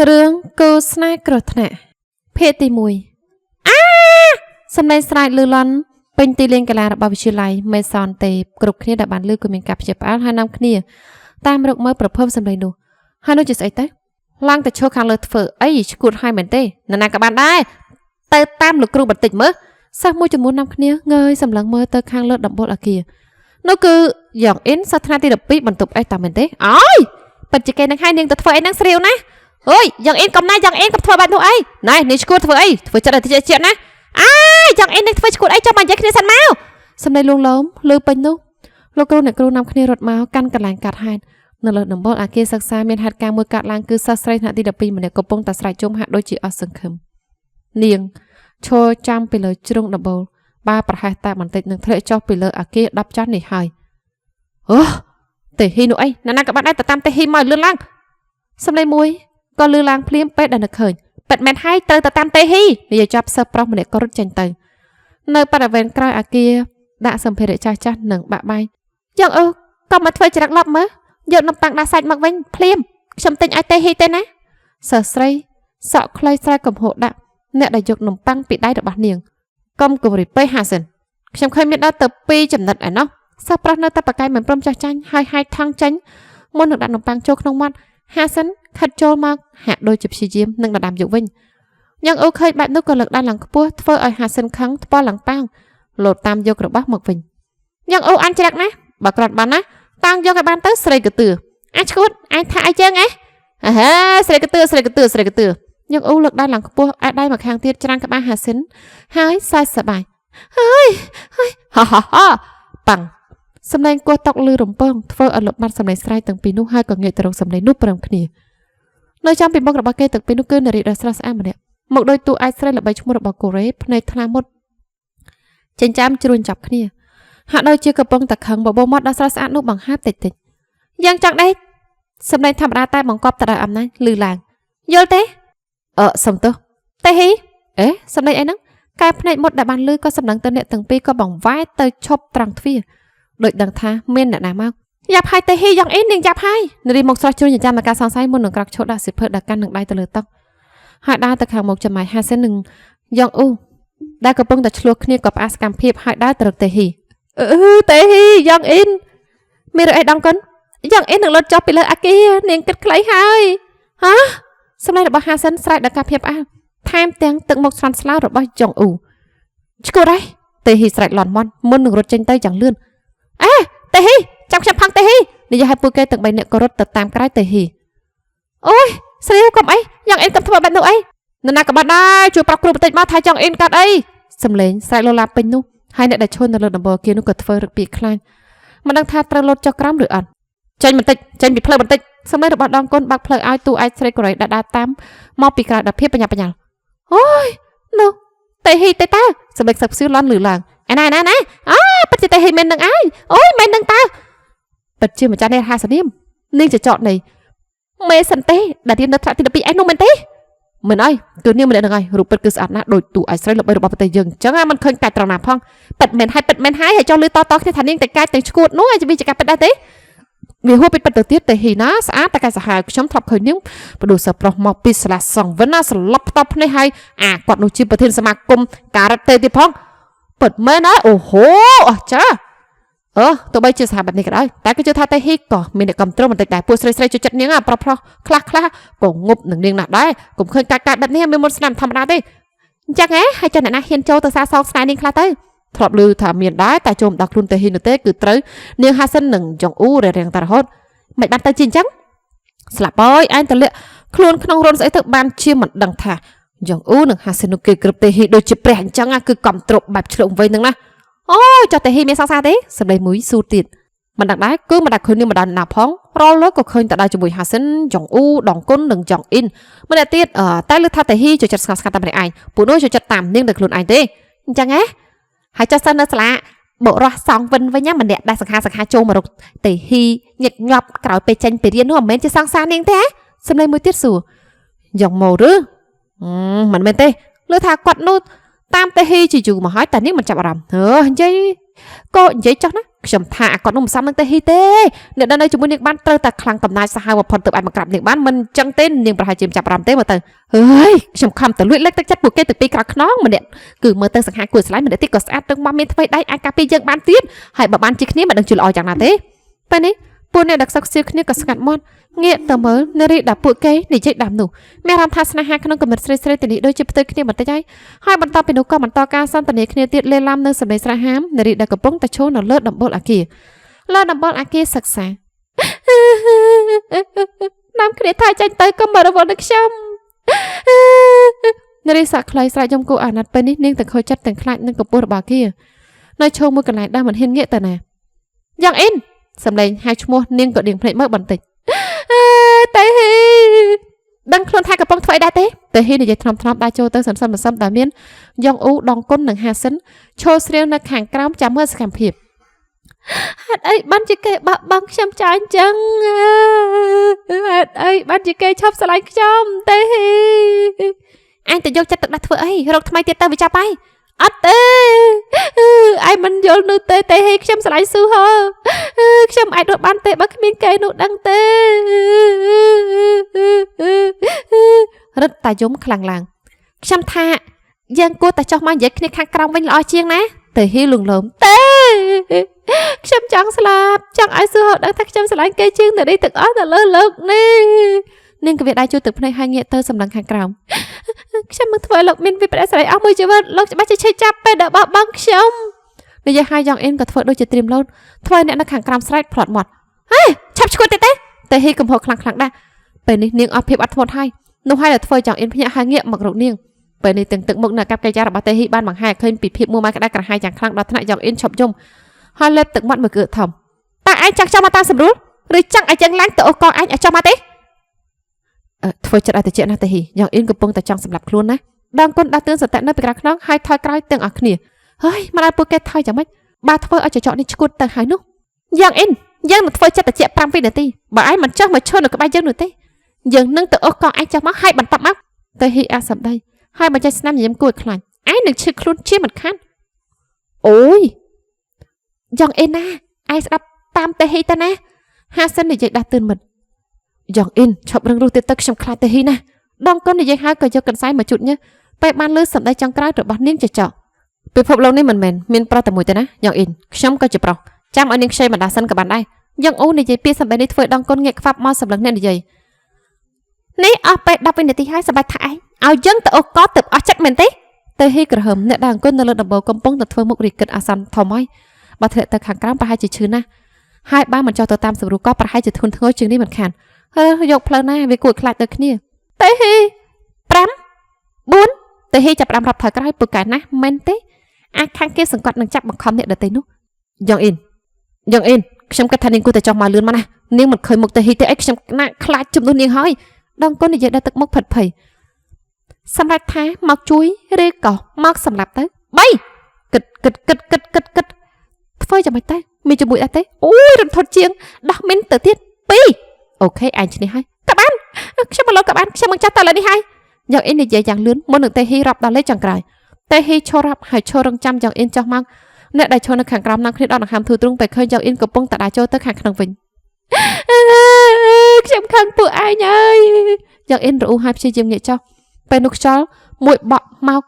រឿងគូស្នេហ៍គ្រោះថ្នាក់ភាគទី1សម្លេងស្រែកលឺលន់ពេញទីលានកីឡារបស់វិទ្យាល័យមេសនទេពគ្រប់គ្នាដែលបានលើក៏មានការភ្ជាប់ផ្អើលហើយនាំគ្នាតាមរកមើលប្រភពសម្លេងនោះហើយនោះជាស្អីទៅឡើងទៅឈរខាងលើធ្វើអីឈួតហើយមែនទេនរណាក៏បានដែរទៅតាមលោកគ្រូបន្តិចមើលសិស្សមួយចំនួននាំគ្នាងើយសម្លឹងមើលទៅខាងលើដំបូលអគារនោះគឺយ៉ងអ៊ីនសាស្ត្រាទី12បន្ទប់អេតាមមែនទេអើយពិតជាគេនឹងឲ្យនាងទៅធ្វើអីនឹងស្រាវណាអើយយ៉ាងអ៊ីនកំណាយយ៉ាងអ៊ីនកុំធ្វើបែបនោះអីណែនេះឈួតធ្វើអីធ្វើចិត្តឲ្យតិចជាណាយ៉ាងអ៊ីននឹងធ្វើឈួតអីចាំមកនិយាយគ្នាសិនមកសំឡេងលងលោមលើពេញនោះលោកគ្រូអ្នកគ្រូនាំគ្នារត់មកកាន់កន្លែងកាត់ហេតុនៅលើដំបូលអគារសិក្សាមានហេតុការណ៍មួយកើតឡើងគឺសិស្សស្រីថ្នាក់ទី12ម្នាក់កំពុងតែស្រែកជុំហាក់ដូចជាអស់សង្ឃឹមនាងឈរចាំពីលើជ្រុងដំបូលបើប្រហែសតែបន្តិចនឹងធ្លាក់ចុះពីលើអគារ10ចាន់នេះហើយអូទេហ៊ីនោះអីណាក៏បានដែរទៅតាមទេហ៊ីមកលឿនឡើងសំឡេងមួយក៏លឺឡើងភ្លាមពេលដែលនឹកឃើញប៉ិតមែនហើយត្រូវទៅតាមទេហ៊ីនិយាយចាប់សិស្សប្រុសម្នាក់ក៏រត់ចេញទៅនៅបរិវេណក្រោយអគារដាក់សម្ភារៈចាស់ចាស់និងបាក់បែកយ៉ាងក៏មកធ្វើច្រឹកឡប់មើលយកនំប៉័ងដាក់សាច់មកវិញភ្លាមខ្ញុំទិញឲ្យទេហ៊ីទេណាសិស្សស្រីសក់ខ្លីស្រែកំហុដាក់អ្នកដែលយកនំប៉័ងពីដៃរបស់នាងកុំគំរាមពេកហាសិនខ្ញុំឃើញមានដល់ទៅ2ចំណិតឯណោះសិស្សប្រុសនៅតែប្រកែកមិនព្រមចាស់ចាញ់ហើយហាយថងចេញមុននឹងដាក់នំប៉័ងចូលក្នុងមាត់ហាសិនខិតចូលមកហាក់ដូចជាព្យាយាមនឹងដណ្ដើមយកវិញយ៉ាងអូឃើញបែបនោះក៏លើកដៃឡើងខ្ពស់ធ្វើឲ្យហាសិនខឹងថ្ពាល់ឡើងប៉ាងលោតតាមយករបស់មកវិញយ៉ាងអូអញច្រាក់ណាបើក្រត់បានណាតាំងយកឲ្យបានទៅស្រីកទឿអញឈួតអញថាអីចឹងហ៎ស្រីកទឿយ៉ាងអូលើកដៃឡើងខ្ពស់ឯដៃមកខាងទៀតច្រាំងក្បាលហាសិនហើយសើចសប្បាយហើយហហប៉ាំងសម្លេងគោះតុកលឺរំពងធ្វើឲ្យលុបបាត់សម្លេងស្រែកទាំងពីរនោះហើយក៏ងាកទៅរកសម្លេងនោះព្រមគ្នានៅចំពីមុខរបស់គេទាំងពីរនោះគឺនារីដ៏ស្រស់ស្អាតម្នាក់មកដោយតួឯកស្រីល្បីឈ្មោះរបស់កូរ៉េភ្នែកថ្លាមុតចិញ្ចាំជ្រួញចាប់គ្នាហាក់ដូចជាកំពុងតែខឹងបបោមាត់ដ៏ស្រស់ស្អាតនោះបង្ហើបតិចយ៉ាងចង់ដេកសម្លេងធម្មតាតែបង្កប់ទៅដោយអំណាចលឺឡើងយល់ទេសុំទោសទេហ៊ីសម្លេងអីហ្នឹងកែភ្នែកមុតដែលបានលឺក៏សម្លឹងទៅអ្នកទាំងពីរក៏បង្វែរទៅឈប់ត្រង់ទ្វារដូចដឹងថាមានអ្នកណាមកយ៉ាប់ហើយទេហ៊ីយ៉ាងអ៊ីននាងយ៉ាប់ហើយនារីមកស្រស់ជ្រួញចិញ្ចាំមកការសង្ស័យមុននឹងក្រោកឈរដាក់សិភើដាក់កាន់នឹងដៃទៅលើតុហើយដើរទៅខាងមុខចំម៉ៃហាសិននឹងយ៉ាងអូដែលកំពុងតែឆ្លោះគ្នាក៏ផ្អាកសកម្មភាពហើយដើរទៅរកទេហ៊ីទេហ៊ីយ៉ាងអ៊ីនមានរឿងអីដងកុនយ៉ាងអ៊ីននឹងលុតចុះពីលើអាគារនាងគិតខ្លីហើយហ៎សម្លេងរបស់ហាសិនស្រែកដល់ការភាពផ្អើលថែមទាំងទឹកមុខស្រាន់ស្លោរបស់យ៉ងអ៊ូឈួតហើយទេហ៊ីស្រែកលន់មាត់មុននឹងរត់ចេញទៅយ៉ាងលឿនទេហ៊ីចាំខ្ញុំផឹងទេហ៊ីនិយាយឲ្យពួកគេទាំង3នាក់ក៏រត់ទៅតាមក្រោយទេហ៊ីអូយស្រីកុំអីយ៉ាងអ៊ីនកុំធ្វើបែបនោះអីនរណាក៏បានដែរជួយប្រាប់គ្រូបន្តិចមកថាចង់អ៊ីនកាត់អីសំលេងស្រែកលោឡាពេញនោះហើយអ្នកដែលឈរនៅលើដំបូលអគារនោះក៏ធ្វើរឹកពីខ្លាចមិនដឹងថាត្រូវលោតចុះក្រោមឬអត់ចេញបន្តិចចេញពីផ្លូវបន្តិចសំលេងរបស់ដងកូនបាក់ផ្លូវឲ្យតួឯកស្រីកូរ៉េដើរតាមមកពីក្រៅដល់ភាពបញ្ញាបញ្ញាល់អូយនោះទេហ៊ីទេតើសម្លេងសឹកផ្សៀវលន់លឺឡើងណាពិតជាទេហ៊ីមែននឹងឯងអូយមែននឹងតើពិតជាម្ចាស់នេះហាសនាមនាងចចតនៃមេសិនទេដែលរៀននៅថ្នាក់ទី12ឯងនោះមែនទេមែនអើយគឺនាងម្នាក់នឹងហើយរូបពិតគឺស្អាតណាស់ដូចតួឯកស្រីល្បីរបស់ប្រទេសយើងអញ្ចឹងមិនឃើញកាច់ត្រង់ណាផងពិតមែនហើយចង់លឺតគ្នាថានាងតែកាច់ទាំងឈួតនោះអាចវាជាការពិតដែរទេវាហួសពីពិតទៅទៀតទេហ៊ីណាស្អាតតែកាច់សាហាវខ្ញុំធ្លាប់ឃើញនាងបដូរសិស្សប្រុសមកពីសាលាសង្វិនណាស្លប់ផ្ទប់ភ្នែកហើយគាត់នោះជាប្រធានសមាគមការ៉ាតេទៀតផងពិតមែនហើយអូហូអស្ចារ្យទោះបីជាស្ថាប័ននេះក៏ដោយតែគឺជឿថាទេហ៊ីក៏មានអ្នកគ្រប់គ្រងបន្តិចដែរពួកស្រីចូលចិត្តនាងប្រុសខ្លះក៏ងប់នឹងនាងណាស់ដែរកុំឃើញកាច់បែបនេះមានមុនស្នាមធម្មតាទេអញ្ចឹងហើយចុះអ្នកណាហ៊ានចូលទៅសារសងស្នេហ៍នាងខ្លះទៅធ្លាប់ឮថាមានដែរតែចូលមិនដល់ខ្លួនទេហ៊ីនោះទេគឺត្រូវនាងហាសិននិងយ៉ងអ៊ូរៀងតែរហូតមិនបានទៅជាអញ្ចឹងស្លាប់អើយឯងតលាក់ខ្លួនក្នុងរន្ធស្អីទៅបានជាមិនដឹងថាយ៉ងអ៊ូនិងហាសិននោះគេគ្រប់ទេហ៊ីដូចជាព្រះអញ្ចឹងគឺកំទ្រប់បែបឆ្លងវិញហ្នឹងណាអូចុះទេហ៊ីមានសង្សារទេសម្លេងមួយស៊ូទៀតមិនដឹងដែរគឺមិនដាច់ឃើញនាងម្ដងណាផងរាល់លើក៏ឃើញតែដើរជាមួយហាសិនយ៉ងអ៊ូដងគុននិងយ៉ងអ៊ីនម្នាក់ទៀតតែលើថាទេហ៊ីចូលចិត្តស្ងប់ស្ងាត់តែម្នាក់ឯងពួកនោះចូលចិត្តតាមនាងដោយខ្លួនឯងទេអញ្ចឹងហើយចុះសិននៅសាលាបុរសសងវិនវិញម្នាក់ដែលសង្ខាចូលមករកទេហ៊ីញឹកញាប់ក្រោយពេលចេញពីរៀននោះមិនមែនជាសង្សារនាងទេសម្លេងមួយទៀតសួរយ៉ងម៉ូឬមិនមែនទេលើថាគាត់នោះតាមទេហ៊ីជាយូរមកហើយតែនាងមិនចាប់អារម្មណ៍និយាយចុះណា ខ្ញុំថាគាត់នោះមិនសមនឹងទេហ៊ីទេអ្នកនៅជាមួយនាងបានត្រូវតែខ្លាំងកំណាចសាហាវបំផុតទៅអាចមកក្រាបនាងបានមិនចឹងទេនាងប្រហែលជាចាប់អារម្មណ៍ទេមើលទៅហើយខ្ញុំខំតែលួចលេខទឹកចិត្តពួកគេទៅពីក្រៅខ្នងម្នាក់គឺមើលទៅសង្ហាគួរស្រឡាញ់ម្នាក់ទៀតក៏ស្អាតទាំងមកមានថ្មីដៃអាចការពារយើងបានទៀតហើយបើបានជាគ្នាមិនដឹងជឿល្អយ៉ាងណាទេពេលនេះពួកអ្នកដឹកសឹកសៀវគ្នាក៏ស្ងាត់មាត់ងាកទៅមើលនារីដែលពួកគេនិយាយដើមនោះមានអារម្មណ៍ថាស្នេហាក្នុងកម្រិតស្រីស្រីទៅនេះដូចជាផ្ទុយគ្នាបន្តិចហើយបន្តពីនោះក៏បន្តការសន្ទនាគ្នាទៀតលេឡាំនៅសម្លេងស្រែហាមនារីដែលកំពុងតែឈរនៅលើដំបូលអគារសិក្សានាំគ្នាថាចាញ់ទៅក៏មករវល់នឹងខ្ញុំនារីសាក់ខ្លីស្រែកយំគូអាណត្តិពេលនេះនាងទាំងខូចចិត្តទាំងខ្លាចនឹងកម្ពស់របស់អគារនៅឈរមួយកន្លែងដែលមិនហ៊ានងាកទៅណាយ៉ាងអ៊ីនសម្លេងហៅឈ្មោះនាងក៏ដៀងភ្នែកមើលបន្តិចតែដឹងខ្លួនថាកំពុងធ្វើអីដែរទេតែហ៊ីនិយាយថ្នមៗដើរចូលទៅសន្សំតែមានយ៉ងអ៊ូដងគុណនិងហាសិនឈរស្រៀវនៅខាងក្រោមចាំមើលសកម្មភាពហេតុអីបានជាគេបាក់បង់ខ្ញុំចាអញ្ចឹងហេតុអីបានជាគេឈប់ស្រឡាញ់ខ្ញុំទេអញទៅយកចិត្តទុកដាក់ធ្វើអីរកថ្មីទៀតទៅវាចាប់ហើយអត់ទេឯងមិនយល់នោះទេខ្ញុំស្រឡាញ់ស៊ូហឺខ្ញុំអាចរត់បានទេបើគ្មានគេនោះដឹងទេរត់តាយំខ្លាំងឡើងខ្ញុំថាយើងគួរតែចុះមកនិយាយគ្នាខាងក្រោមវិញល្អជាងណាតែហ៊ីលងលោមទេខ្ញុំចង់ស្លាប់ចង់ឲ្យស៊ូហឺដឹងថាខ្ញុំស្រឡាញ់គេជាងនារីទាំងអស់នៅលើលោកនេះនាងក៏វាដៃជួយទឹកភ្នែកហើយងាកទៅសម្លឹងខាងក្រោមខ្ញុំមិនធ្វើលោកមានវិបត្តិស្រីអស់មួយជីវិតលោកច្បាស់ជាឆេះចាប់ពេលដែលបោះបង់ខ្ញុំនិយាយហើយយ៉ងអ៊ីនក៏ធ្វើដូចជាត្រៀមលោតធ្វើអ្នកនៅខាងក្រោមស្រែកផ្លាត់មាត់ហេឆាប់ឈួតទេតែហ៊ីកំហុសខ្លាំងដែរពេលនេះនាងអត់ភាពអត់ធ្មត់ហើយនោះហើយដែលធ្វើយ៉ងអ៊ីនភ្ញាក់ហើយងាកមករកនាងពេលនេះទាំងទឹកមុខនៅកាប់កាយារបស់តេហ៊ីបានបង្ហាញឃើញពីភាពមួម៉ៅក្តៅក្រហាយយ៉ាងខ្លាំងដល់ថ្នាក់យ៉ងអ៊ីនឈប់យំហើយលេបទឹកមាត់មួយគឺធំតើឯងចង់ចាំមកតាមស្រួលឬចង់ឲ្យយើងឡើងទៅអូកអញឲ្យចង់មកទេធ្វើចិត្តឲ្យតិចណាស់ទេហ៊ីយ៉ងអ៊ីនកំពុងតែចង់សម្លាប់ខ្លួនណាដងគុណដាក់ទឿនសតិនៅពីក្រៅខ្នងហើយថយក្រោយទាំងអស់គ្នាហើយមិនឲ្យពួកគេថយយ៉ាងម៉េចបើធ្វើឲ្យចចកនេះឈួតទៅហើយនោះយ៉ាងអ៊ីនយើងនឹងធ្វើចិត្តតិច5វិនាទីបើឯងមិនចុះមកឈរនៅក្បែរយើងនោះទេយើងនឹងទៅអូសកងឯងចុះមកហើយបន្តមកតែហ៊ីអាសម្ដីហើយបញ្ចេញស្នាមញញឹមគួរឲ្យខ្លាចឯងនឹងឈឺខ្លួនជាមិនខានអូយយ៉ាងអ៊ីនណាឯងស្ដាប់តាមទេហ៊ីទៅណាហាសិននិយាយដាស់តឿនមិត្តយ៉ាងអ៊ីនឈប់រឹងរូសទៀតទៅខ្ញុំខ្លាចទេហ៊ីណាដងកូននិយាយហើយក៏យកកន្សែងមកជូតញើសពេលបានលើសម្ដីចុងក្រោយរបស់នាងចចកពិភពលោកនេះមិនមែនមានប្រុសតែមួយទេណាយ៉ាងអ៊ីនខ្ញុំក៏ជាប្រុសចាំឲ្យនាងខ្ចីបណ្ដាសិនក៏បានដែរយ៉ាងអូនិយាយពីសម្ដីនេះធ្វើដងកូនងាកខ្វាប់មកសម្លឹងអ្នកនិយាយនេះអស់ពេល10វិនាទីហើយសម្បត្តិថាឯងឲ្យយើងទៅអូសកទៅអស់ចិត្តមែនទេទៅហ៊ីក្រហមអ្នកដែលអង្គុយនៅលើដំបូលកំពុងតែធ្វើមុខរីកឹតអាសន្នធំហើយបើធ្លាក់ទៅខាងក្រោមប្រហែលជាឈឺណាស់ហើយបើមិនចុះទៅតាមសម្រួលក៏ប្រហែលជាធ្ងន់ធ្ងរជាងនេះមិនខានហើយយកផ្លូវណាវាគួរខ្លាចទៅគ្នាទេហ៊ី5 4ទេហ៊ីចាប់ផ្ដើមរាប់ថយក្រោយពូកែណាស់មែនទេអាចខាងគេសង្កត់នឹងចាប់បង្ខំអ្នកដទៃនោះយ៉ាងអ៊ីនខ្ញុំគិតថានាងគួរតែចុះមកលឿនមកណានាងមិនឃើញមុខទេហ៊ីទេអីខ្ញុំណាខ្លាចជំនួសនាងហើយដងកូននិយាយដល់ទឹកមុខផិតភ័យសម្រាប់ថាមកជួយឬក៏មកសម្រាប់ទៅ3គិតធ្វើយ៉ាងម៉េចទៅមានជាមួយអត់ទេអូយរំថត់ជាងដោះមិនទៅទៀត2អូខេអញឈ្នះហើយក៏បានខ្ញុំមកលោកក៏បានខ្ញុំមកចាស់តលើនេះហើយយ៉ាងអ៊ីននិយាយយ៉ាងលឿនមុននឹងទេហ៊ីរាប់ដល់លេខចុងក្រោយទេហ៊ីឈររាប់ហើយឈររងចាំយ៉ាងអ៊ីនចុះមកអ្នកដែលឈរនៅខាងក្រោមនាំគ្នាដល់ដង្ហើមធូរទ្រូងពេលឃើញយ៉ាងអ៊ីនកំពុងតែដើរចូលទៅខាងក្នុងវិញខ្ញុំខឹងពួកឯងហើយយ៉ាងអ៊ីនរអ៊ូហើយព្យាយាមងាកចុះពេលនោះខ្យល់មួយបក់មក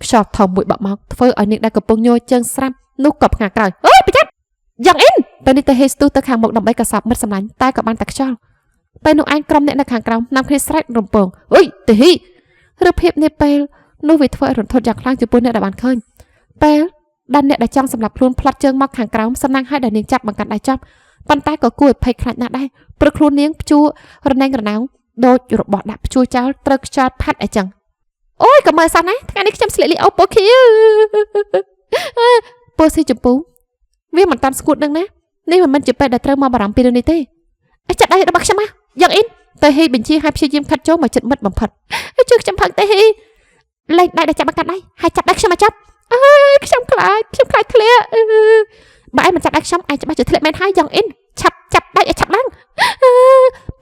ខ្យល់ធំមួយបក់មកធ្វើឲ្យនាងដែលកំពុងញ័រជើងស្រាប់នោះក៏ផ្ងាក្រោយអើយប្រយ័ត្នយ៉ាងអ៊ីនពេលនេះទេហ៊ីស្ទុះទៅខាងមុខដើម្បីកសាប់មិត្តសម្លាញ់តែក៏បានតែខ្យល់ពេលនោះឯងក្រុមអ្នកនៅខាងក្រោមនាំគ្នាស្រែករំពងអុយទេហ៊ីឬភាពនេះពេលនោះវាធ្វើឲ្យរន្ធត់យ៉ាងខ្លាំងចំពោះអ្នកដែលបានឃើញពេលដែលអ្នកដែលចង់សម្លាប់ខ្លួនផ្លាត់ជើងមកខាងក្រោមសំណាងឲ្យដែលនាងចាប់បង្កាត់ដៃចាប់ប៉ុន្តែក៏គួរឲ្យភ័យខ្លាចណាស់ដែរព្រោះខ្លួននាងព្យួររណែងរណៅដូចរបស់ដាក់ព្យួរចោលត្រូវខ្យល់ផាត់អីចឹងអូយក៏មើលសោះណាថ្ងៃនេះខ្ញុំស្លៀកលីអូពូខៀពូស៊ីចម្ពូវាមិនតាន់ស្គួតនឹងណានេះមិនមែនជាពេលដែលត្រូវមកបារម្ភពីរឿងនេះទេអីចាត់ដៃរបស់ខ្ញុំមកយ៉ាងអ៊ីនតែហ៊ីបញ្ជាឲ្យព្យាយាមខិតចូលមកចិត្តមិត្តបំផិតជួយខ្ញុំផឹកទេហ៊ីលេងដៃដែលចាប់បង្កាត់ដៃហើយចាប់ដៃខ្ញុំមកចាប់អើយខ្ញុំខ្លាចធ្លាក់បើឯងមិនចាប់ដៃខ្ញុំឯងច្បាស់ជាធ្លាក់មែនហើយយ៉ាងអ៊ីនឆាប់ចាប់ដៃឲ្យឆាប់ឡើង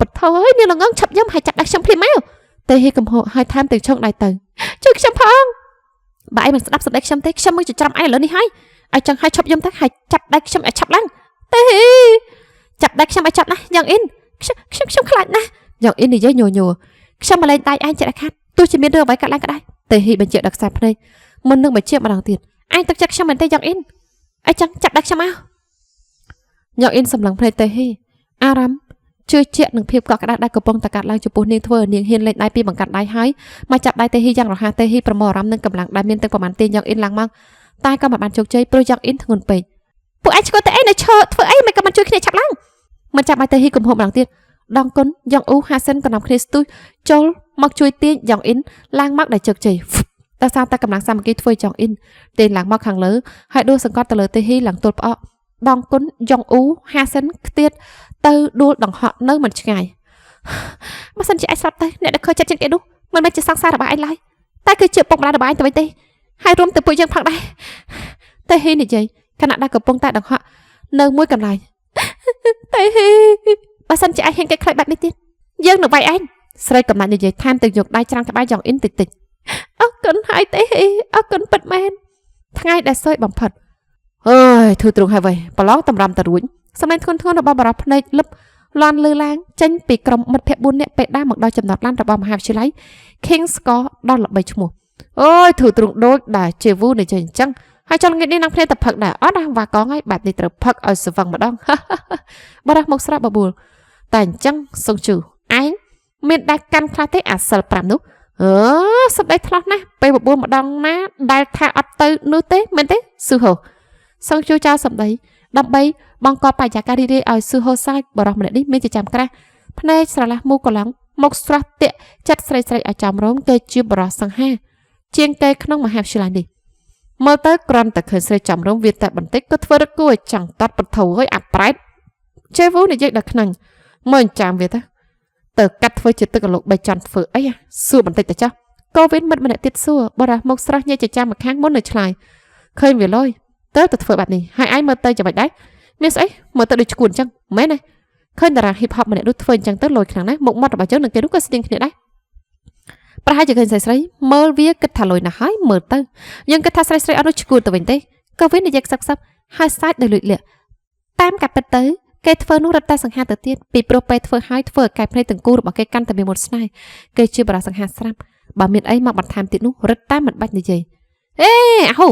បថយនាងល្ងងឆាប់យំហើយចាប់ដៃខ្ញុំភ្លាមមកតែហ៊ីកំហុសហើយថែមទាំងឈោងដៃទៅជួយខ្ញុំផងបើឯងមិនស្ដាប់សម្ដីខ្ញុំទេខ្ញុំនឹងច្រំឯងឥឡូវនេះហើយ ឲ្យចឹងឲ្យឈប់យំទៅឲ្យចាប់ដៃខ្ញុំឲ្យឆាប់ឡើងទេចាប់ដៃខ្ញុំឲ្យចាប់ណាយ៉ាងអ៊ីនខ្ញុំខ្លាចណាស់យ៉ាងអ៊ីននិយាយញយខ្ញុំមកលេងដៃឯងចិត្តខាត់ទោះជាមានរឿងអ្វីកើតឡើងក៏ដោយទេហ៊ីបញ្ជាក់ដល់ខ្សែភ្នែកមុននឹងបញ្ជាក់ម្ដងទៀតឯងទឹកចិត្តខ្ញុំមែនទេយ៉ាងអ៊ីនអីចឹងចាប់ដៃខ្ញុំមកយ៉ាងអ៊ីនសម្លឹងភ្នែកទេហ៊ីអារម្មណ៍ជឿជាក់នឹងភាពកក់ក្ដៅដែលកំពុងតែកាត់ឡើងចំពោះនាងធ្វើនាងហ៊ានលេងដៃពីបង្កាត់ដៃហើយមកចាប់ដៃទេហ៊ីយ៉ាងរហ័សទេហ៊ីប្រមូលអារម្មណ៍នឹងកម្លាំងដែលមានទឹកប្រមាណទាញយ៉ាងអ៊ីនឡើងមកតែក៏មិនបានជោគជ័យព្រោះយ៉ាងអ៊ីនធ្ងន់ពេកពួកឯងឆ្កត់តែអីនៅឈរធ្វើអីមិនក៏មិនជួយគ្នាឆាប់ឡើងមិនចាប់ដៃទេហ៊ីកំហុសម្ដងទៀតដងគុណយ៉ាងអ៊ូហាសិនក៏នាំគ្នាស្ទុះចូលមកជួយទាញយ៉ាងអ៊ីនឡើងមកដែលជោគជ័យតែសារតែកម្លាំងសាមគ្គីធ្វើយ៉ាងអ៊ីនទាញឡើងមកខាងលើហើយដួលសង្កត់ទៅលើទេហ៊ីឡើងទល់ផ្អកដងគុណយ៉ាងអ៊ូហាសិនខ្ទៀតទៅដួលដង្ហក់នៅមិនឆ្ងាយបើសិនជាឯងស្លាប់ទៅអ្នកដែលខើចិត្តជាងគេនោះមិនមែនជាសង្សាររបស់ឯងឡើយតែគឺជាពុកម្ដាយរបស់ឯងទៅវិញទេហើយរួមទៅពួកយើងផងដែរតែហ៊ីនិយាយខណៈដែលកំពុងតែដង្ហក់នៅមួយកន្លែងតែហ៊ីបើសិនជាឯងហ៊ានគេខ្លាចបែបនេះទៀតយើងនឹងវាយឯងស្រីកំណាច់និយាយថែមទាំងយកដៃច្រាំងក្បាលយ៉ាងអ៊ីនតិចអរគុណហើយទេហ៊ីអរគុណពិតមែនថ្ងៃដែលសោយបំផុតអើយធូរទ្រូងហើយវ៉ៃប្រឡងតម្រាំតរួចសម្លេងធ្ងន់របស់បរិបភ្នែកលឹបលាន់លឺឡើងចេញពីក្រុមមិត្តភក្តិ4នាក់ពេលដើរមកដល់ចំណតឡានរបស់មហាវិទ្យាល័យ King's Score ដល់ល្បីឈ្មោះអូយធូរទ្រូងដូចដែលជាវូនិយាយអញ្ចឹងហើយចង់ងាកនេះនឹងភ្នែកទៅផឹកដែរអត់ណាវ៉ាកងហើយបែបនេះត្រូវផឹកឲ្យស្វឹងម្ដងបរិបមកស្រាប់បបួលតែអញ្ចឹងសុងជូឯងមានដាច់កាន់ខ្លះទេអាសិល5នោះសម្ដីថ្លោះណាស់ពេលបបួលម្ដងណាដែលថាអត់ទៅនោះទេមែនទេស៊ូហូសុងជូចោលសម្ដីដើម្បីបង្កបរិយាកាសរីករាយឲ្យស៊ូហូសាច់បរិះម្នាក់នេះមានចិញ្ចាំក្រាស់ភ្នែកស្រឡះមូកកឡង់មុខស្រស់តាក់ចិត្តស្រីៗឲ្យចំរងគេជាបរិះសង្ហាជាងគេក្នុងមហាវិទ្យាល័យនេះមើលទៅគ្រាន់តែឃើញស្រីចំរងវាតែបន្តិចក៏ធ្វើរគួរចង់តត់បន្ថោឲ្យអាប្រែតជេវូនិយាយដល់ខ្នាញ់មើលចាំវាទៅកាត់ធ្វើជាទឹកកលោកបីចន់ធ្វើអីសួរបន្តិចទៅចុះកូវីនមិត្តម្នាក់ទៀតសួរបរិះមុខស្រស់ញ៉ៃចិញ្ចាំម្ខាងមុននៅឆ្លើយឃើញវាលយទៅធ្វើបែបនេះហើយឯងមើលទៅចាំបាច់ដែរមានស្អីមើលទៅដូចឈួនអញ្ចឹងមែនទេឃើញតារាហ៊ីបហបម្នាក់នោះធ្វើអញ្ចឹងទៅលយខ្លាំងណាស់មុខមាត់របស់យើងនឹងគេនោះក៏ស្ទៀងគ្នាដែរប្រហែលជាឃើញស្រីមើលវាគិតថាលយណាស់ហើយមើលទៅយើងគិតថាស្រីអត់នោះឈួនទៅវិញទេក៏វិញនិយាយខ្សឹបហើយសាច់ដោយលួចលាក់តាមកាពិតទៅគេធ្វើនោះរត់តែសង្ហាទៅទៀតពីព្រោះពេលធ្វើឲ្យធ្វើឲ្យកែភ្នែកទាំងគូរបស់គេកាន់តែមានមុនស្នេហ៍គេជាបរិសង្ហាស្រាប់បើមានអីមកបន្ថែមទៀតនោះរត់តែមិនបាច់និយាយអាហូ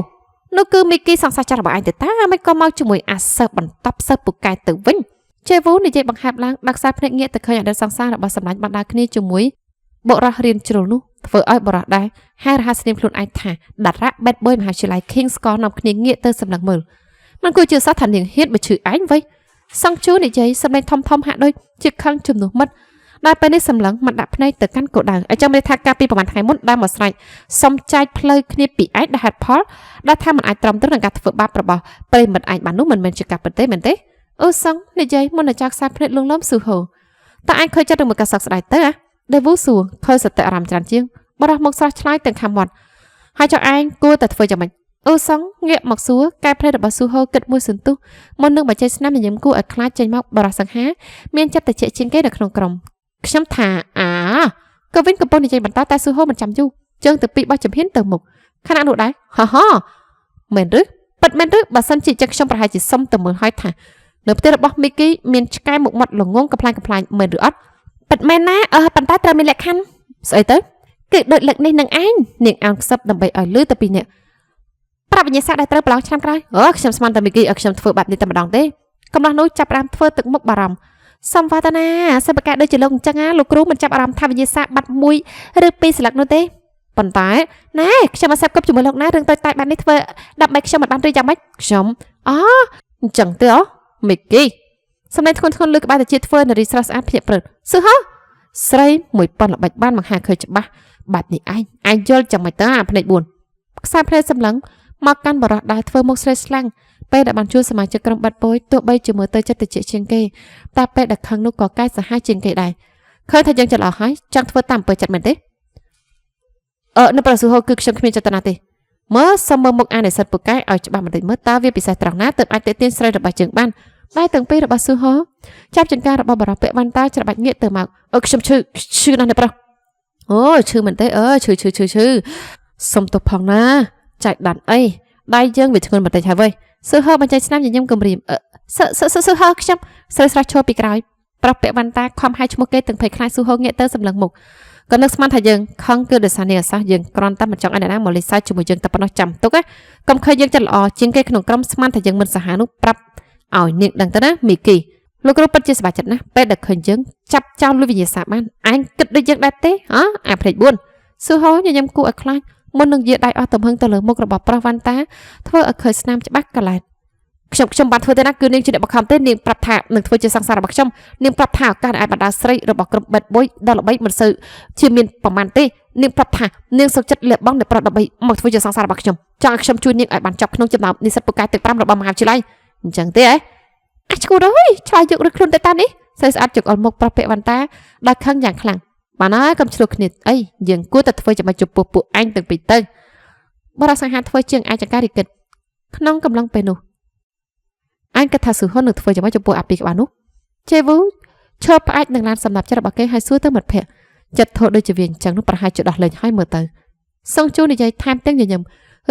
នោះគឺមីគីសង្សារចាស់របស់ឯងទៅតាមិនក៏មកជាមួយអាសើបន្តប់សើពូកែទៅវិញជេវូនិយាយបង្ហាប់ឡើងដាក់ខ្សែភ្នែកងាកទៅឃើញអតីតសង្សាររបស់សម្លាញ់បានដើរគ្នាជាមួយបុរសរៀនជ្រុលនោះធ្វើឲ្យបុរសដែរហើយរហ័សស្នាមខ្លួនឯងថាដារ៉ាបែតបុយមហាវិទ្យាល័យ King's Score នាំគ្នាងាកទៅសម្លឹងមើលមិនគួរជឿសោះថានាងហ៊ានមកឈឺឯងវិញសង្ជូនិយាយសម្លេងធំហាក់ដូចជាខឹងជំនួសមិត្តដែលពេលនេះសម្លឹងមិនដាក់ភ្នែកទៅកាន់គោលដៅឲ្យចាំមេថាការពីប្រហែលថ្ងៃមុនដែលមកស្រែកសុំចែកផ្លូវគ្នាពីឯងដែលហេតុផលដែលថាមិនអាចត្រឹមត្រូវនឹងការធ្វើបាបរបស់ប្រិមិត្តឯងបាននោះមិនមែនជាការពិតទេមែនទេអូសង្ឃនិយាយមុននឹងចាក់ខ្សែភ្នែកលងលំស៊ូហូតើឯងឃើញចិត្តនឹងមួយការសោកស្ដាយទៅដេវូសួរឃើញសតិអារម្មណ៍ច្រើនជាងបរោះមុខស្រស់ឆ្លើយទាំងខំមាត់ហើយចុះឯងគួរតែធ្វើយ៉ាងម៉េចអូសង្ឃងាកមកសួរកែភ្នែករបស់ស៊ូហូគិតមួយសន្ទុះមុននឹងបញ្ចេញស្នាមញញឹមគួរឲ្យខ្លាចចេញមកបរោះសង្ហាមានចិត្តត្រជាក់ជាងគេនៅក្នុងក្រុមខ្ញុំថាក៏វិញកំពុងនិយាយបន្តតែស៊ូហូមិនចាំយូរជើងទៅពីបោះចំហៀនទៅមុខខណៈនោះដែរមែនឬប៉ិតមែនឬបើសិនជាចិត្តខ្ញុំប្រហែលជាសុំទៅមើលឲ្យថានៅផ្ទះរបស់មីគីមានឆ្កែមុខមាត់ល្ងងកំ pl ាញមែនឬអត់ប៉ិតមែនណាប៉ុន្តែត្រូវមានលក្ខខណ្ឌស្អីទៅគឺដូចលឹកនេះនឹងឯងនាងអោនខ្សឹបដើម្បីឲ្យលឺទៅពីអ្នកប្រាប់វិញ្ញាសាដែលត្រូវប្រឡងឆ្នាំក្រោយខ្ញុំស្មានតែមីគីឲ្យខ្ញុំធ្វើបែបនេះតែម្ដងទេកំឡោះនោះចាប់ផ្ដើមធ្វើទឹកមុខបារម្ភសំវត្តនាសិបកាដូចជាលោកអញ្ចឹងលោកគ្រូមិនចាប់អារម្មណ៍ថាវិញ្ញាសាបាត់មួយឬពីរស្លឹកនោះទេប៉ុន្តែណែខ្ញុំមកសាប់គប់ជាមួយលោកណារឿងតូចតាចបែបនេះធ្វើដើម្បីខ្ញុំមិនបានរីយ៉ាងម៉េចខ្ញុំអញ្ចឹងទេមីគីសម្លេងធ្ងន់លើក្បាលតាជាធ្វើនារីស្រស់ស្អាតភ្ញាក់ព្រឹតស៊ឺហ៎ស្រីមួយប៉ុនល្បិចបានបង្ហាញឃើញច្បាស់បែបនេះឯងយល់ចាំមិនទៅអាភ្នែក4ខ្សែភ្នែកសម្លឹងមកកាន់បរោះដែរធ្វើមុខស្រីស្លាំងពេលដែលបានជួបសមាជិកក្រុមបាត់បុយទោះបីជាមើលទៅចិត្តតិចជាងគេតែពេលដែលខឹងនោះក៏កាយសាហាវជាងគេដែរឃើញថាយើងច្រឡោះហើយចង់ធ្វើតាមអំពើចិត្តមែនទេនៅប្រស៊ូហូគឺខ្ញុំគ្មានចេតនាទេមើលសុំមើលមុខអានិសិតពូកែឲ្យច្បាស់បន្តិចមើលតើវាពិសេសត្រង់ណាទើបអាចទាក់ទាញស្រីរបស់យើងបានដៃទាំងពីររបស់ស៊ូហូចាប់ចង្ការរបស់បរោះពាក់វ៉ាន់តាច្របាច់ងាកទៅមកខ្ញុំឈឺណាស់នេះប្រុសឈឺមែនទេឈឺសុំទោសផងណាចែកដាន់អី ដៃយើងវាធ្ងន់បន្តិចហើយស៊ូហូបញ្ចេញស្នាមញញឹមគំរាមស៊ូហូខ្ញុំស្រីស្រស់ឈរពីក្រោយប្រាប់ពាក់វ៉ាន់តាខំហាយឈ្មោះគេទាំងភ័យខ្លាចស៊ូហូងាកទៅសម្លឹងមុខក៏នឹកស្មានថាយើងខឹងគឺដោយសារនេះអាសាសយើងគ្រាន់តែមិនចង់ឲ្យអ្នកណាមកលេសសើចជាមួយយើងតែប៉ុណ្ណោះចាំទុកណាកុំឃើញយើងចិត្តល្អជាងគេក្នុងក្រុមស្មានថាយើងមិនសាហាវនោះប្រាប់ឲ្យនាងដឹងទៅណាមីគីលោកគ្រូពិតជាសប្បាយចិត្តណាស់ពេលដែលឃើញយើងចាប់ចោលលុយវិញ្ញាសាបានឯងគិតដូចយើងដែរទេអាភ្នែក4ស៊ូហូញញឹមគួរឲ្យខ្លាចមុននឹងយាដៃអស់ទំហឹងទៅលើមុខរបស់ប្រុសវ៉ាន់តាធ្វើឲ្យឃើញស្នាមច្បាស់កឡែតខ្ញុំបានធ្វើទេណាគឺនាងជាអ្នកបង្ខំទេនាងប្រាប់ថានឹងធ្វើជាសង្សាររបស់ខ្ញុំនាងប្រាប់ថាឱកាសឲ្យបណ្ដាស្រីរបស់ក្រុមបេតបុយដល់ល្បីមិនសូវជាមានប្រមាណទេនាងប្រាប់ថានាងសុខចិត្តលះបង់អ្នកប្រុសដើម្បីមកធ្វើជាសង្សាររបស់ខ្ញុំចង់ឲ្យខ្ញុំជួយនាងឲ្យបានចាប់ក្នុងចំណោមនិស្សិតពូកែទឹក5របស់មហាវិទ្យាល័យអញ្ចឹងទេអាចឈួតអើយឆ្លើយយកឬខ្លួនទៅតានេះស្រីស្អាតចុកអល់មុខប្រាប់ពាក់វ៉ាន់តាដោយខឹងយ៉ាងខ្លាំងបានហើយកុំឆ្លោះគ្នាអីយើងគួរតែធ្វើជាមួយចំពោះពួកឯងទាំងពីរទៅបរិសង្ហាធ្វើជាងអាចង្ការរីគិតក្នុងកំឡុងពេលនោះអញគិតថាស៊ូហុននឹងធ្វើជាមួយចំពោះអាពីក្បាលនោះជេវូឈប់ផ្អែកនឹងឡានសម្រាប់ចិត្តរបស់គេហើយសួរទៅមិត្តភក្តិចិត្តធូរដូចជាវាអញ្ចឹងនោះប្រហែលជាដោះលែងហើយមើលទៅសងជួនិយាយថែមទាំងញញឹម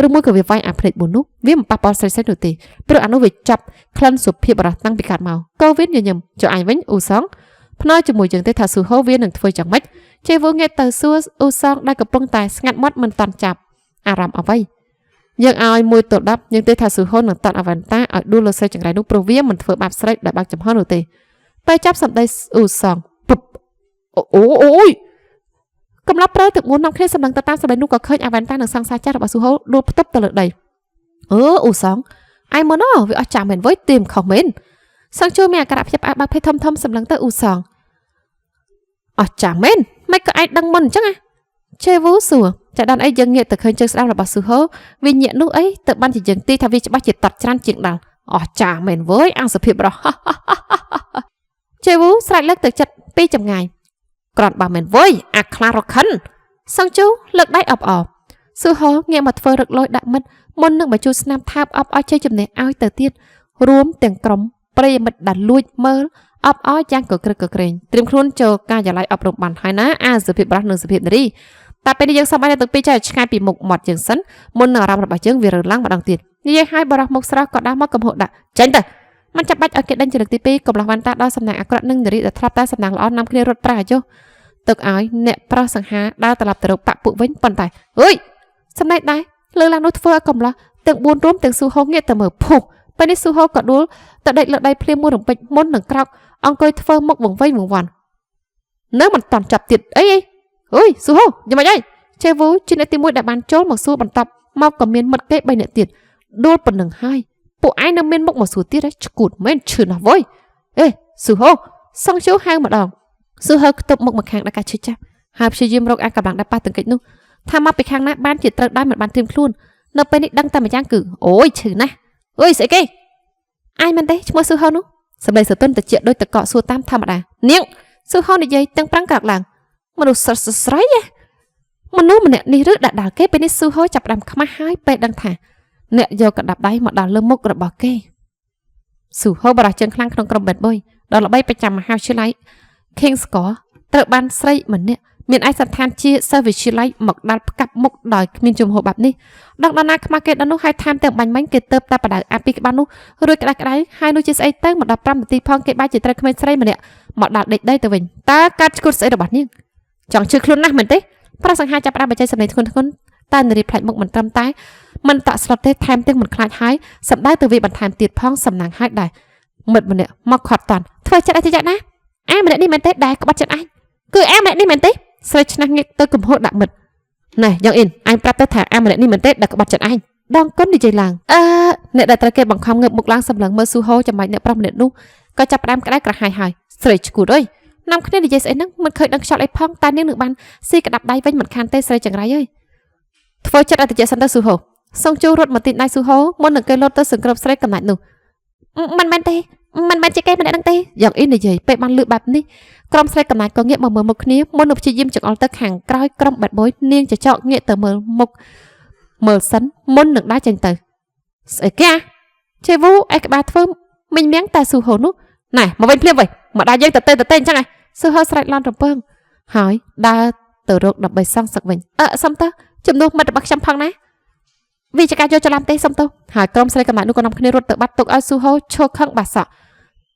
ឬមួយក៏វាវាយអាភ្នែក4នោះវាមិនប៉ះពាល់ស្រីៗនោះទេព្រោះអានោះវាចាប់ក្លិនសុភាពបរោះតាំងពីកាត់មកកូវីនញញឹមចូលអញវិញអ៊ូសងភ្នើជាមួយយើងទេថាស៊ូហូវានឹងធ្វើយ៉ាងម៉េចជេវូងាកទៅសួរអ៊ូសងដែលកំពុងតែស្ងាត់មាត់មិនតាន់ចាប់អារម្មណ៍អ្វីយើងឲ្យ1ទល់10យើងទេថាស៊ូហូនឹងតាត់អវ៉ាន់តាឲ្យដួលលើស្រីចង្រៃនោះព្រោះវាមិនធ្វើបាបស្រីដែលបាក់ចំហនោះទេពេលចាប់សម្ដីអ៊ូសងពុបអូយកំឡុងប្រើទឹកមុននាំគ្នាសម្លឹងទៅតាមសម្ដីនោះក៏ឃើញអវ៉ាន់តានឹងសង្សារចាស់របស់ស៊ូហូដួលផ្ទប់ទៅលើដីអ៊ូសងឯមុនវាអស់ចាស់មែនវ៉ៃទៀមខុសមែនសងជួមានអាការៈភ្ញាក់ផ្អើលបើកភ័យធំសម្លឹងទៅអ៊ូសងអស់ចាស់មែនមិនក៏ឯងដឹងមុនអញ្ចឹងជេវូសួរចាដល់អីយើងងាកទៅឃើញជើងស្ដាំរបស់ស៊ូហូវាញាក់នោះអីទៅបានជាយើងទីថាវាច្បាស់ជាតត់ច្រានជាងដាល់អស់ចាស់មែនវើយអង្គសភាពរស់ជេវូស្រែកលើកទៅចិត្តពីចម្ងាយក្រនបាមែនវើយអាខ្លារខិនសង្ជូលើកដៃអបអបស៊ូហូងាកមកធ្វើរឹកលយដាក់មិត្តមុននឹងបញ្ជូនស្នាមថាបអបឲ្យជ័យជំនះឲ្យទៅទៀតរួមទាំងក្រុមប្រិយមិត្តដែលលួចមើលអបអរយ៉ាងកក្រឹកកក្រែងត្រៀមខ្លួនចូលការិយាល័យអប់រំបានហើយណាអាសុភាពរស់និងសុភាពនារីតែពេលនេះយើងសម្បត្តិទៅពីចែកឆ្ងាយពីមុខមាត់យើងសិនមុននឹងអារម្មណ៍របស់យើងវារើឡើងម្ដងទៀតនិយាយឲ្យបរោះមុខស្រស់ក៏ដាស់មកកំហុសដាក់ចេញទៅមិនចាំបាច់ឲ្យគេដេញជាលើកទី2កំឡោះវ៉ាន់តាដល់សំណាងអាក្រក់នឹងនារីដែលធ្លាប់តែសំណាងល្អនាំគ្នារត់ប្រាស់យោទុកឲ្យអ្នកប្រុសសង្ហាដើរត្រឡប់ទៅរកបាក់ពួកវិញប៉ុន្តែអើយសម្ដេចដែរលើឡើងនោះធ្វើឲ្យកំឡោះទាំង4រួមទាំងស៊ូហូងាកទៅមើលភុះពេលនេះស៊ូហូក៏ដួលទៅដេកលើដីភ្លាមមួយរំពេចមុននឹងក្រោកអង្គុយធ្វើមុខវង្វេងវង្វាន់នៅមិនតាន់ចាប់ទៀតអីអើយស៊ូហូយ៉ាងម៉េចហើយជេវូជាអ្នកទី1ដែលបានចូលមកសួរបន្តមកក៏មានមិត្តគេ3នាក់ទៀតដួលប៉ុណ្្នឹងហើយពួកឯងនៅមានមុខមកសួរទៀតឈួតមែនឈឺណាស់វ៉យអេស៊ូហូសងជូហៅម្ដងស៊ូហូខ្ទប់មុខមកខាងដល់ការឈឺចាប់ហើយព្យាយាមរកអាកម្លាំងដែលប៉ះទង្គិចនោះថាមកពីខាងណាបានជាត្រូវដែរមិនបានត្រៀមខ្លួននៅពេលនេះដឹងតែម្យ៉ាងគឺអូយឈឺណាស់អើយស្អីគេឯងមិនទេឈ្មោះស៊ូហូនោះសម្ដីសតុនតិចដូចតកកសួរតាមធម្មតានាងស៊ូហូនិយាយទាំងប្រាំងក្រាក់ឡើងមនុស្សស្រីមនុស្សម្នាក់នេះឬដាក់ដាល់គេពេលនេះស៊ូហូចាប់ដើមខ្មាស់ហើយពេលដឹងថាអ្នកយកកណ្ដាប់ដៃមកដល់លើមុខរបស់គេស៊ូហូបរោះជើងខ្លាំងក្នុងក្រុមបេតបុយដល់ល្បីប្រចាំមហាវិទ្យាល័យ King's Score ត្រូវបានស្រីម្នាក់មានឯកសណ្ឋានជាសិស្សវិទ្យាល័យមកដាល់ផ្កាប់មុខដោយគ្មានជំហរបែបនេះដល់ណាខ្មាស់គេដល់នោះហើយថែមទាំងបាញ់មិញគេទៅតែបដៅអាពីក្បាលនោះរួចក្តៅហើយនោះជាស្អីទៅមកដល់5នាទីផងគេបាច់ជាត្រូវក្មេងស្រីម្នាក់មកដាល់ដេកដីទៅវិញតើកាត់ឈួតស្អីរបស់នាងចង់ជឿខ្លួនណាស់មែនទេប្រសង្ហាចាប់ផ្ដើមបច្ចេកសម្លេងធ្ងន់តែនារីផ្លាច់មុខមិនត្រឹមតែមិនតាក់ស្លុតទេថែមទាំងមិនខ្លាចហើយសម្ដៅទៅវាបន្ថែមទៀតផងសំណាងហើយដែរមិត្តម្នាក់មកខាត់តាន់ធ្វើចិត្តអីទៅយ៉ាងណាអាម្នាក់នេះមែនទេដែលក្បត់ចិត្តអញគឺអាម្នាក់នេះមែនទេស្រីឆ្នះងាកទៅកំហុសដាក់មិត្តណែយ៉ាងអ៊ីនអញប្រាប់ទៅថាអាម្នាក់នេះមែនទេដែលក្បត់ចិត្តអញដងគុណនិយាយឡើងអ្នកដែលត្រូវគេបង្ខំងើបមុខឡើងសម្លឹងមើលស៊ូហូចាំបាច់អ្នកប្រុសម្នាក់នោះក៏ចាប់ផ្ដើមក្តៅក្រហាយហើយស្រីឈួតអើយនាំគ្នានិយាយស្អីហ្នឹងមិនឃើញដឹងខ្យល់អីផងតែនាងនឹងបានស៊ីក្តាប់ដៃវិញមិនខានទេស្រីចង្រៃអើយធ្វើចិត្តអតិចសិនទៅស៊ូហូសងជូរត់មកទីដៃស៊ូហូមុននឹងគេលោតទៅសង្គ្រោះស្រីកំណាច់នោះមិនមែនទេមិនមែនជាគេម្នាក់ហ្នឹងទេយ៉ាងអ៊ីននិយាយពេលបានលឺបែបនេះក្រុមស្រីកំណាច់ក៏ងាកមកមើលមុខគ្នាមុននឹងព្យាយាមចង្អុលទៅខាងក្រោយក្រុមបាត់បយនាងចចកងាកទៅមើលមុខមើលសិនមុននឹងដើរចេញទៅស្អីគេជេវូឯក្បាលធ្វើមិញមៀងតែស៊ូហូនោះណែមកវិញភ្លាមវិញមកដើរយើងទៅអញ្ចឹងហ៎ស៊ូហូស្រែកឡន់រំពើងហើយដើរទៅរកដើម្បីសងសឹកវិញសុំតើជំនួសមិត្តរបស់ខ្ញុំផងណា vì chỉ cả vô cho làm tê xong tao hải cầm sợi cầm lại nuôi con nằm kia rút tự bắt tục ao su hô cho khăng bà sọ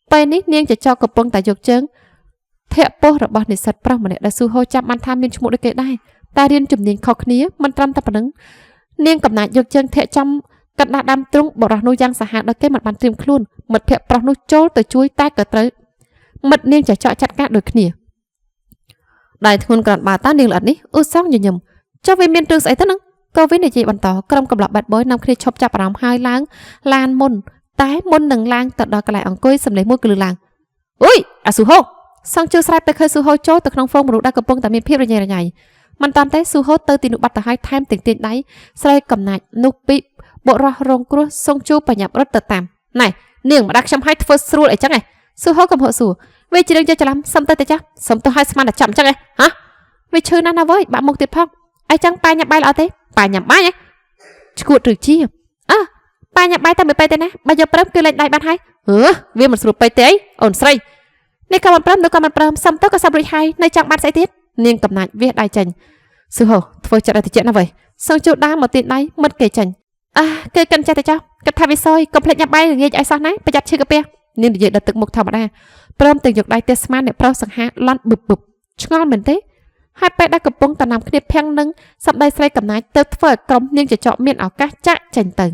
ไปนี้เนียงจะจอกระปงแต่ยกเจิงเทะโป้ระบอบในสัตว์ปลามันเนี่ยได้สู้โฮจำมันทำเนียนชมุดได้เกิดได้ตาเรียนจุ่มเนียงเขาเนี้ยมันตรำตะปนังเนียงกับนายยกเจิงเทะจำกันนาดำตรงบอกเราโนยังสหัสได้เกิดมันเตรียมคลุ่นมันเทะปลาโนโจตัวช่วยใต้เกิดเตยมันเนียงจะเจาะจัดการโดยเนี้ยได้ทุนกระบาดต้านเนียงหลัดนี้อุซ่องยิ่งยิ่งเจ้าเวเมียนตรึงใส่ตั้งนึงก็วินิจฉัยบรรทอกรมกำลังบัดบอยนำคดีชอบจับรำหายล้างลานมนตายมนหนึ่งล้างตัดดอกกระไรอังกุ้ยสำเร็จมุดกลือล้างอุ้ยอาสุโฮสังเจอสายไปเคยสุโฮโจแต่ขนมฟงมรุได้กระปงแต่มีเพียบระยะระยะมันตอนแต่สุโฮเตอร์ตินุบัตแต่ให้แทมติดติดได้สายกำนัดนุปิบรอรงกรัวทรงจูไปหยับรถเตอร์ตามไหนเนื่องมาดักช้ำให้เฟิร์สรูไอ้จังไงสุโฮกับหัวสูเวจีเรื่องจะล้ำสมเตอร์แต่จ้าสมเตอร์ให้สมานจับจังไงฮะเวชื่อนั่นนะเว้ยบะมงติดพักไอ้จังไปหยับใบเราเต้ไปหยับใบไงกูตรึกชี้ไปหยับใบตามไปเต้นะใบจะเพิ่มคือเล่นได้บ้านให้เวียมันสรุปไปเต้อ่อนใส่ในการมันเพิ่มโดยการมันเพิ่มซ้ำเต้ากับซับริไฮในจังบ้านใส่ติดเนียงกับนายเวียดได้จังสุโฮทว่าจะได้ติดเจนะเว้ยส่งจุดได้มาติดได้มันเกยจังเกยกันใจแต่เจ้ากับทาวิซอยกับเพลงหยับใบหรือไงไอ้ซอนนะประหยัดชื่อกระเปียเนียงเดือดตึกมุกธรรมดาเพิ่มตึกหยกได้เตสมาเนี่ยเพราะสังหารลั่นบุบชงอนเหมือนเต้ให้ไปได้กับปงตะนำคลิปเพียงนึงสับได้ใส่กับนายเติร์ดเฟิร์กลมเนียงจะเจาะเมียนเอาก้าจ้าจันตึง